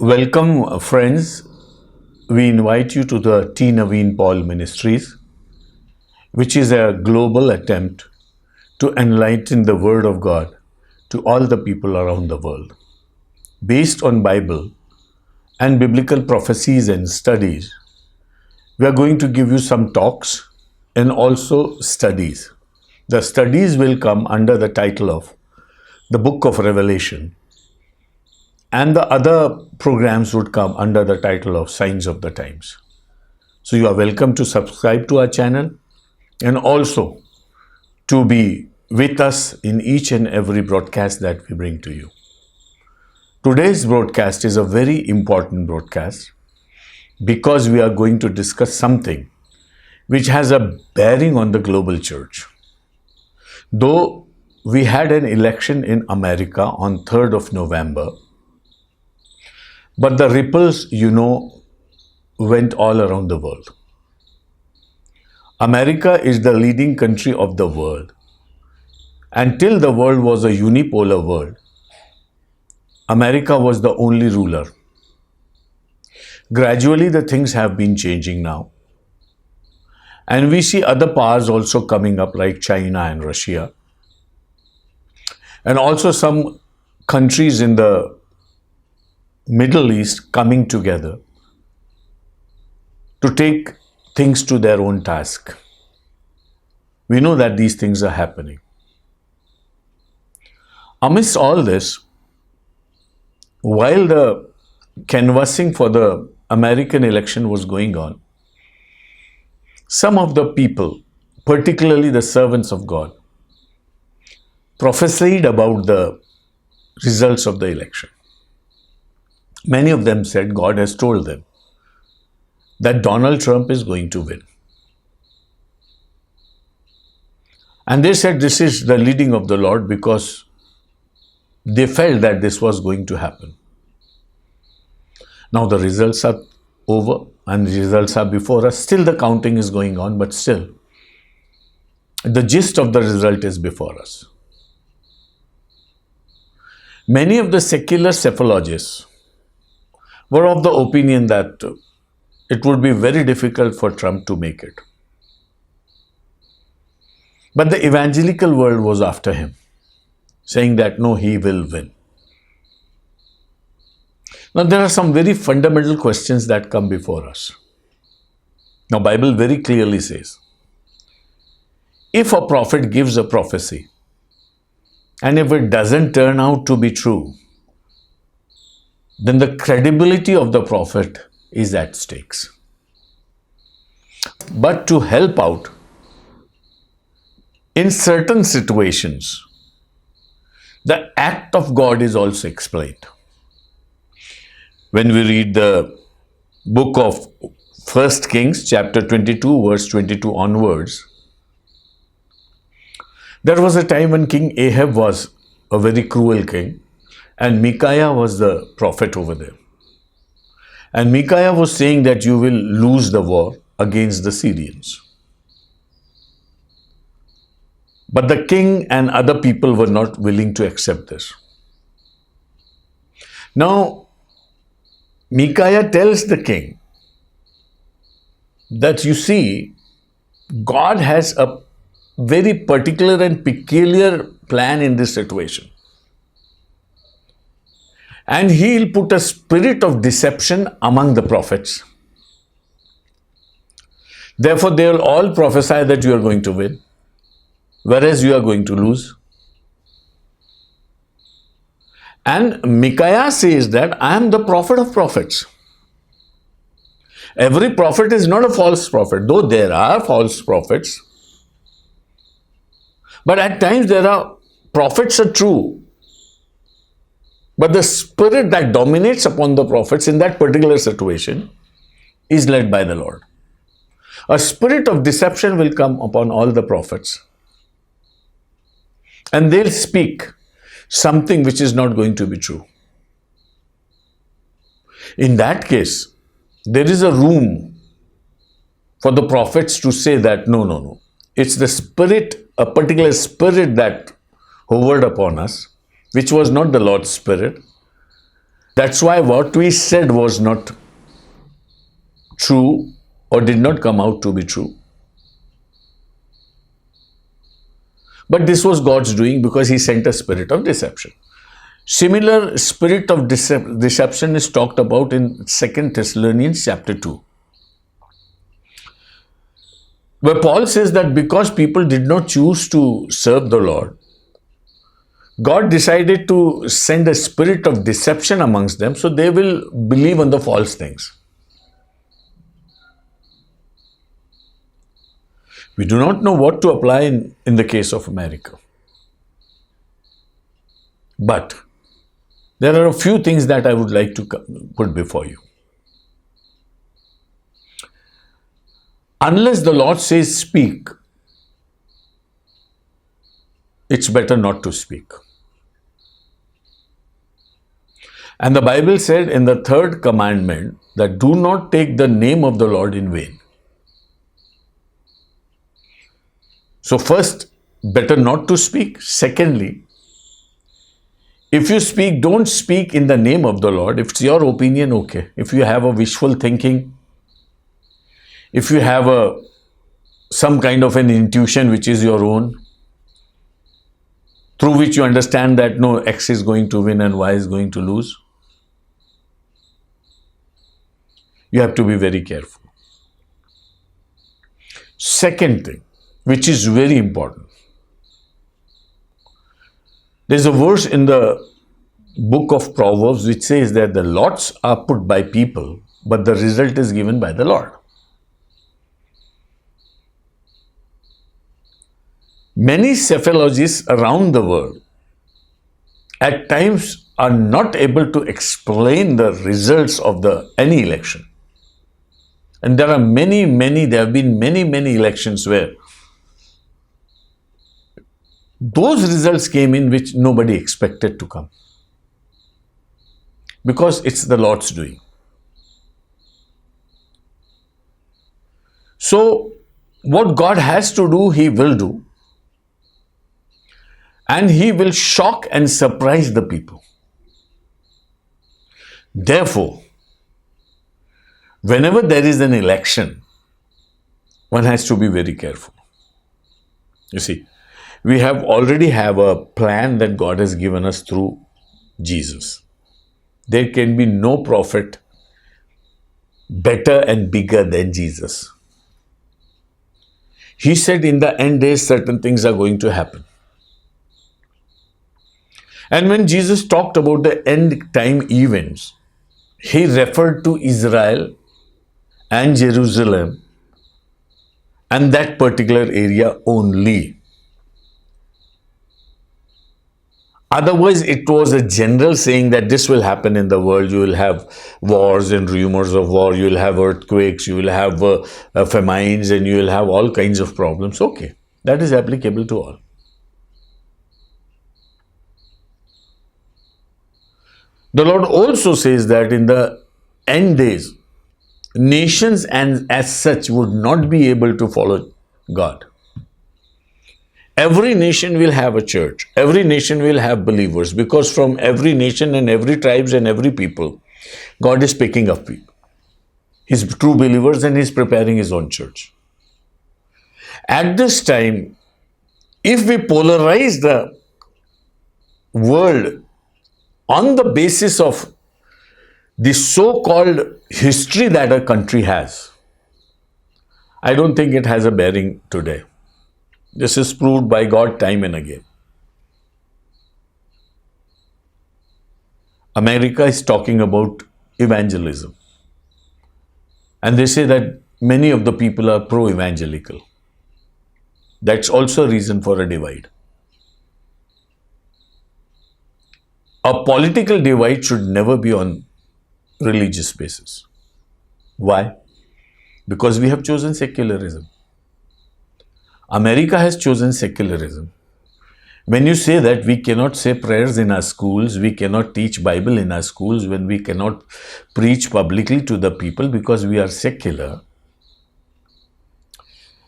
Welcome, friends. We invite you to the T. Naveen Paul Ministries, which is a global attempt to enlighten the Word of God to all the people around the world. Based on Bible and biblical prophecies and studies, we are going to give you some talks and also studies. The studies will come under the title of the Book of Revelation, and the other programs would come under the title of Signs of the Times. So you are welcome to subscribe to our channel and also to be with us in each and every broadcast that we bring to you. Today's broadcast is a very important broadcast because we are going to discuss something which has a bearing on the global church. Though we had an election in America on 3rd of November, but the ripples, went all around the world. America is the leading country of the world. Until the world was a unipolar world, America was the only ruler. Gradually, the things have been changing now. And we see other powers also coming up like China and Russia. And also some countries in the Middle East coming together to take things to their own task. We know that these things are happening. Amidst all this, while the canvassing for the American election was going on, some of the people, particularly the servants of God, prophesied about the results of the election. Many of them said God has told them that Donald Trump is going to win. And they said this is the leading of the Lord because they felt that this was going to happen. Now the results are over and the results are before us. Still the counting is going on, but still the gist of the result is before us. Many of the secular psephologists were of the opinion that it would be very difficult for Trump to make it. But the evangelical world was after him, saying that no, he will win. Now there are some very fundamental questions that come before us. Now Bible very clearly says, if a prophet gives a prophecy, and if it doesn't turn out to be true, then the credibility of the prophet is at stakes. But to help out, in certain situations, the act of God is also explained. When we read the book of 1 Kings, chapter 22, verse 22 onwards, there was a time when King Ahab was a very cruel king, and Micaiah was the prophet over there. And Micaiah was saying that you will lose the war against the Syrians. But the king and other people were not willing to accept this. Now, Micaiah tells the king that you see, God has a very particular and peculiar plan in this situation. And he'll put a spirit of deception among the prophets. Therefore, they will all prophesy that you are going to win, whereas you are going to lose. And Micaiah says that I am the prophet of prophets. Every prophet is not a false prophet, though there are false prophets. But at times there are prophets are true. But the spirit that dominates upon the prophets in that particular situation is led by the Lord. A spirit of deception will come upon all the prophets. And they'll speak something which is not going to be true. In that case, there is a room for the prophets to say that no. It's the spirit, a particular spirit that hovered upon us, which was not the Lord's Spirit. That's why what we said was not true or did not come out to be true. But this was God's doing because He sent a spirit of deception. Similar spirit of deception is talked about in 2 Thessalonians chapter 2. Where Paul says that because people did not choose to serve the Lord, God decided to send a spirit of deception amongst them so they will believe on the false things. We do not know what to apply in the case of America. But there are a few things that I would like to put before you. Unless the Lord says speak, it's better not to speak. And the Bible said in the third commandment that do not take the name of the Lord in vain. So first, better not to speak. Secondly, if you speak, don't speak in the name of the Lord. If it's your opinion, okay. If you have a wishful thinking, if you have some kind of an intuition which is your own, through which you understand that no, X is going to win and Y is going to lose, you have to be very careful. Second thing, which is very important. There's a verse in the book of Proverbs which says that the lots are put by people, but the result is given by the Lord. Many psephologists around the world at times are not able to explain the results of any election. And there have been many elections where those results came in which nobody expected to come. Because it's the Lord's doing. So, what God has to do, He will do. And He will shock and surprise the people. Therefore, whenever there is an election, one has to be very careful. You see, we already have a plan that God has given us through Jesus. There can be no prophet better and bigger than Jesus. He said in the end days certain things are going to happen. And when Jesus talked about the end time events, He referred to Israel and Jerusalem and that particular area only. Otherwise, it was a general saying that this will happen in the world. You will have wars and rumors of war. You will have earthquakes. You will have famines and you will have all kinds of problems. Okay, that is applicable to all. The Lord also says that in the end days, nations and as such would not be able to follow God. Every nation will have a church. Every nation will have believers because from every nation and every tribes and every people, God is picking up people. His true believers and He's preparing His own church. At this time, if we polarize the world on the basis of the so-called history that a country has, I don't think it has a bearing today. This is proved by God time and again. America is talking about evangelism. And they say that many of the people are pro-evangelical. That's also a reason for a divide. A political divide should never be on religious basis. Why? Because we have chosen secularism. America has chosen secularism. When you say that we cannot say prayers in our schools, we cannot teach Bible in our schools, when we cannot preach publicly to the people because we are secular,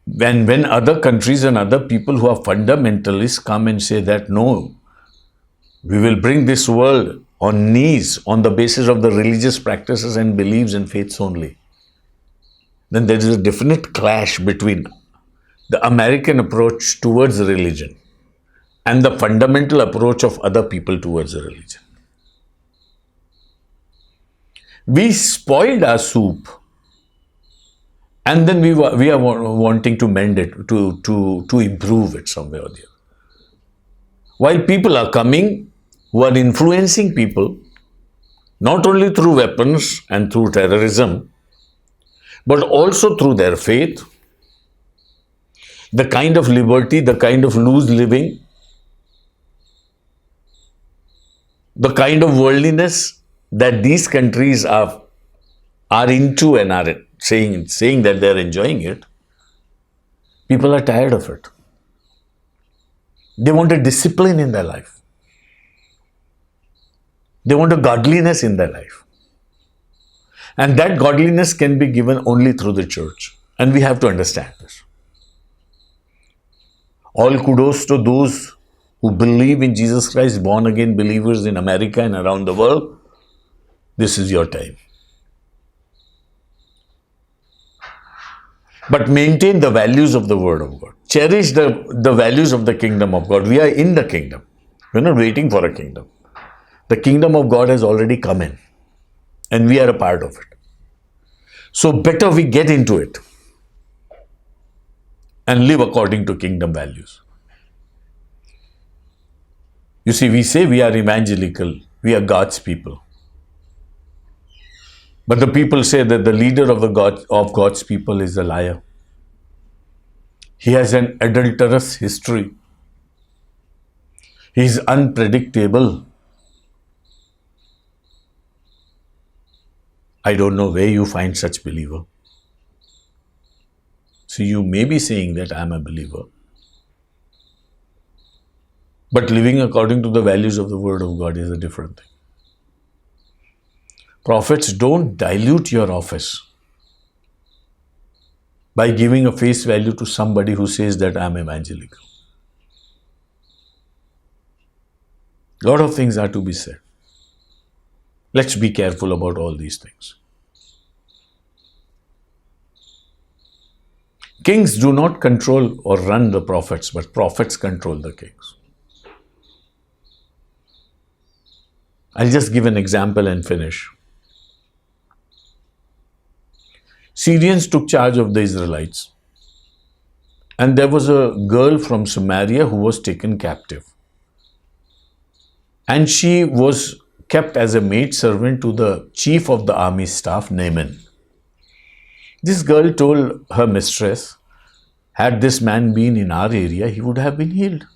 when other countries and other people who are fundamentalists come and say that no, we will bring this world on knees on the basis of the religious practices and beliefs and faiths only, then there is a definite clash between the American approach towards religion and the fundamental approach of other people towards the religion. We spoiled our soup, and then we are wanting to mend it, to improve it somewhere or the other. While people are coming who are influencing people, not only through weapons and through terrorism, but also through their faith, the kind of liberty, the kind of loose living, the kind of worldliness that these countries are into and are saying that they're enjoying it. People are tired of it. They want a discipline in their life. They want a godliness in their life. And that godliness can be given only through the church. And we have to understand this. All kudos to those who believe in Jesus Christ, born again believers in America and around the world. This is your time. But maintain the values of the Word of God. Cherish the values of the kingdom of God. We are in the kingdom. We're not waiting for a kingdom. The kingdom of God has already come in. And we are a part of it. So better we get into it and live according to kingdom values. You see, we say we are evangelical. We are God's people. But the people say that the leader of God's people is a liar. He has an adulterous history. He is unpredictable. I don't know where you find such believer. So you may be saying that I am a believer. But living according to the values of the Word of God is a different thing. Prophets, don't dilute your office by giving a face value to somebody who says that I am evangelical. A lot of things are to be said. Let's be careful about all these things. Kings do not control or run the prophets, but prophets control the kings. I'll just give an example and finish. Syrians took charge of the Israelites, and there was a girl from Samaria who was taken captive. And she was kept as a maid servant to the chief of the army staff, Naaman. This girl told her mistress, had this man been in our area, he would have been healed.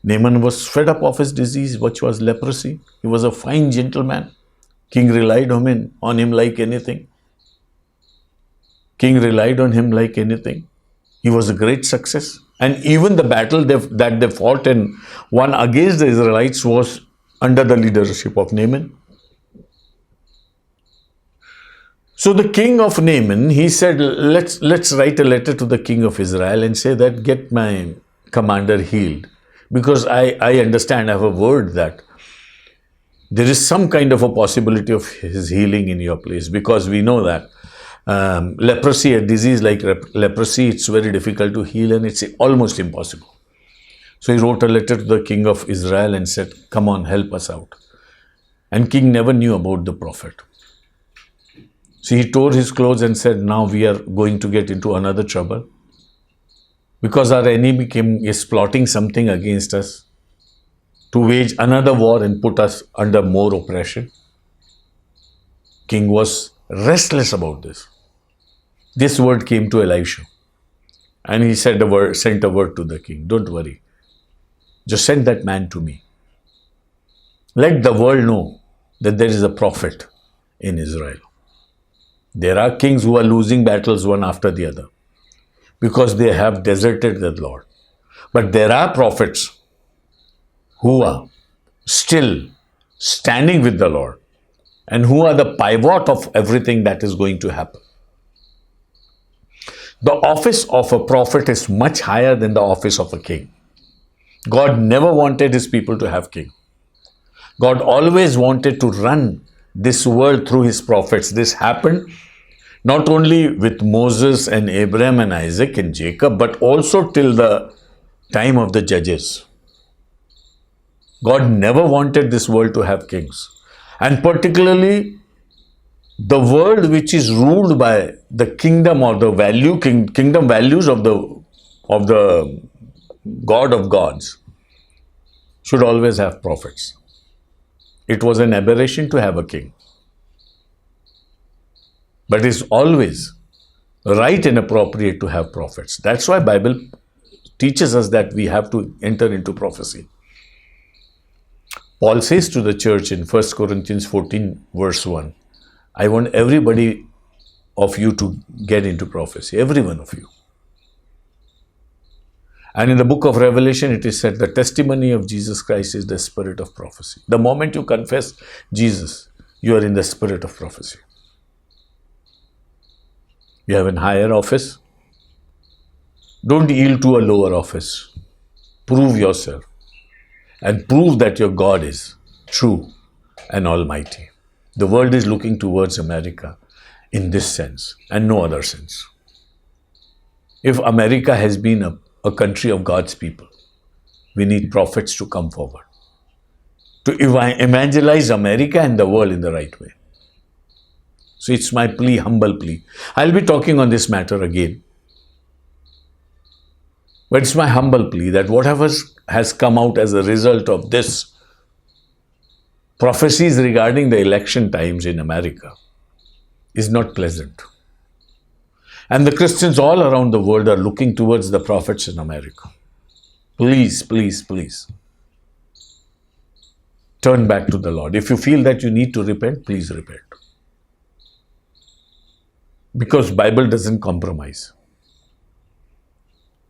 Naaman was fed up of his disease, which was leprosy. He was a fine gentleman. King relied on him like anything. King relied on him like anything. He was a great success. And even the battle that they fought and won against the Israelites was under the leadership of Naaman. So the king of Naaman, he said, let's write a letter to the king of Israel and say that get my commander healed. Because I understand, I have a word that there is some kind of a possibility of his healing in your place. Because we know that leprosy, a disease like leprosy, it's very difficult to heal and it's almost impossible. So he wrote a letter to the king of Israel and said, come on, help us out. And king never knew about the prophet. So he tore his clothes and said, now we are going to get into another trouble. Because our enemy king is plotting something against us to wage another war and put us under more oppression. King was restless about this. This word came to Elisha. And he sent a word to the king. Don't worry. Just send that man to me. Let the world know that there is a prophet in Israel. There are kings who are losing battles one after the other because they have deserted the Lord. But there are prophets who are still standing with the Lord and who are the pivot of everything that is going to happen. The office of a prophet is much higher than the office of a king. God never wanted his people to have king. God always wanted to run this world through his prophets. This happened not only with Moses and Abraham and Isaac and Jacob, but also till the time of the judges. God never wanted this world to have kings. And particularly the world which is ruled by the kingdom or the kingdom values of the God of gods should always have prophets. It was an aberration to have a king. But it's always right and appropriate to have prophets. That's why Bible teaches us that we have to enter into prophecy. Paul says to the church in 1 Corinthians 14 verse 1, I want everybody of you to get into prophecy, every one of you. And in the book of Revelation, it is said the testimony of Jesus Christ is the spirit of prophecy. The moment you confess Jesus, you are in the spirit of prophecy. You have a higher office. Don't yield to a lower office. Prove yourself and prove that your God is true and almighty. The world is looking towards America in this sense and no other sense. If America has been a country of God's people, we need prophets to come forward to evangelize America and the world in the right way. So it's my plea, humble plea. I'll be talking on this matter again. But it's my humble plea that whatever has come out as a result of this prophecies regarding the election times in America is not pleasant. And the Christians all around the world are looking towards the prophets in America. Please, please, please. Turn back to the Lord. If you feel that you need to repent, please repent. Because Bible doesn't compromise.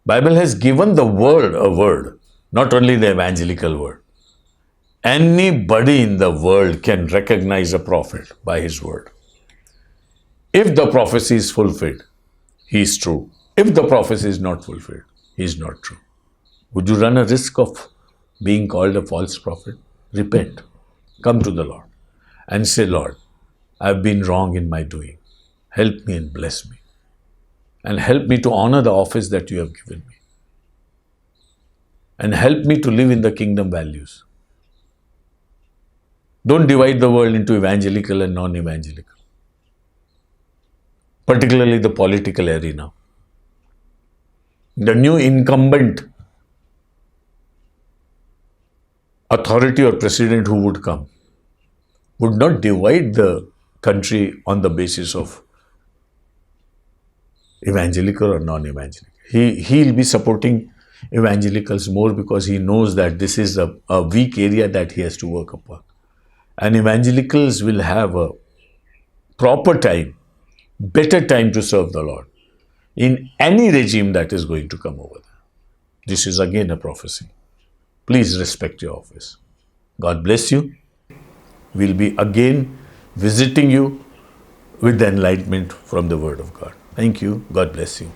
Bible has given the world a word, not only the evangelical word. Anybody in the world can recognize a prophet by his word. If the prophecy is fulfilled, he is true. If the prophecy is not fulfilled, he is not true. Would you run a risk of being called a false prophet? Repent. Come to the Lord and say, Lord, I've been wrong in my doing. Help me and bless me. And help me to honor the office that you have given me. And help me to live in the kingdom values. Don't divide the world into evangelical and non-evangelical. Particularly the political arena. The new incumbent authority or president who would come would not divide the country on the basis of evangelical or non-evangelical. He'll be supporting evangelicals more because he knows that this is a weak area that he has to work upon. And evangelicals will have a proper time, better time to serve the Lord in any regime that is going to come over there. This is again a prophecy. Please respect your office. God bless you. We'll be again visiting you with the enlightenment from the Word of God. Thank you. God bless you.